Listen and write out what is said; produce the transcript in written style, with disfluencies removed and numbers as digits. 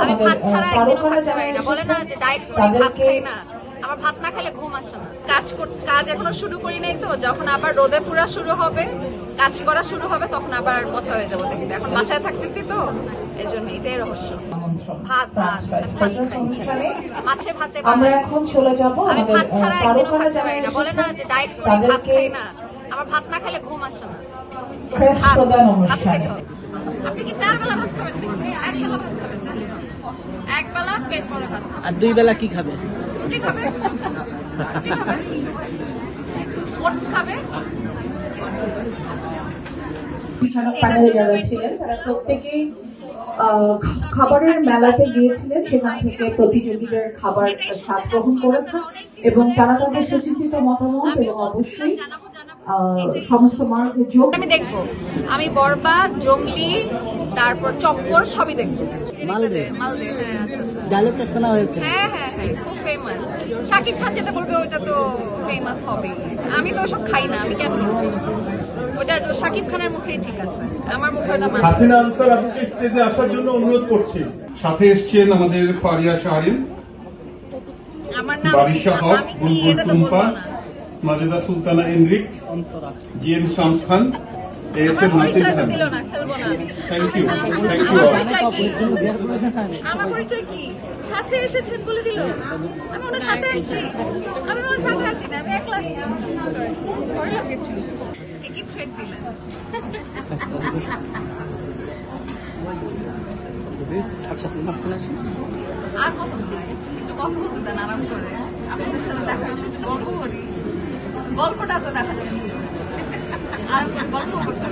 আমি ভাত ছাড়া একদিনও থাকতে পারি না। বলে না যে ডায়েট করি, ভাত খাই না। আমার ভাত না খেলে ঘুম আসে না। কাজ এখনো শুরু করি নাই, তো যখন আবার রোদে পুরা শুরু হবে, কাজ করা শুরু হবে, তখন আবার পচা হয়ে যাবো দেখি। এখন বাসায় থাকতেছি তো, এই জন্য এটাই রহস্য। ভাত মাছে ভাতে আমরা এখন চলে যাব। আমি ভাত ছাড়া একদিনও থাকতে পারি না। বলে না যে ডায়েট করি, ভাত খাই না। আমার ভাত না খেলে ঘুম আসে না। আপনি কি 4 বেলা ভাত খাবেন? 1 বেলা ভাত খাবেন? 1 বেলা পেট ভরে ভাত। আর 2 বেলা কি খাবে? রুটি খাবে, ওটস খাবে। প্যানেলে যারা ছিলেন তারা প্রত্যেকেই খাবারের মেলাতে গিয়েছিলেন, সেখান থেকে প্রতিযোগীদের খাবার স্বাদ গ্রহণ করেছেন এবং তারা তাদের সুচিন্তিত মতামত এবং অবশ্যই সমস্ত মার্কের যোগ আমি দেখবো। আমি বরবা, জংলি, তারপর চক্কর সবই দেখবো। মালদে ডায়লগটা শোনা হয়েছে। হ্যাঁ, খুব ফেমাস। শাকিব খান যেটা বলবে ওইটা তো ফেমাস হবে। আমি তো ওসব খাই না, আমি কেন? ওটা শাকিব খানের মুখেই ঠিক আছে, আমার মুখে ওটা মানে। হাসিনা আনসার আপনাকে স্টেজে আসার জন্য অনুরোধ করছি। সাথে এসেছেন আমাদের ফারিয়া শাহরিন, আমার নাম Barisha Haque, Bulbul Tumpa, Majeda Sultana Enrique, GM Shams Khan, ASM Nasir Khan. Thank you. আমার পরিচয় কি? সাথে এসেছেন বলে দিল। আমি ওনার সাথে আসছি। আমি ওনার সাথে আসি না, আমি একলা আসছি। ভয় লাগছিল। কি থ্রেট দিলেন? আচ্ছা, মাঝখানে আর কত একটু কথা বলতে দেন আরাম করে। আপনাদের সাথে দেখা হয়েছে, একটু গল্প করি। গল্পটা তো দেখা যায়, আর গল্প করতে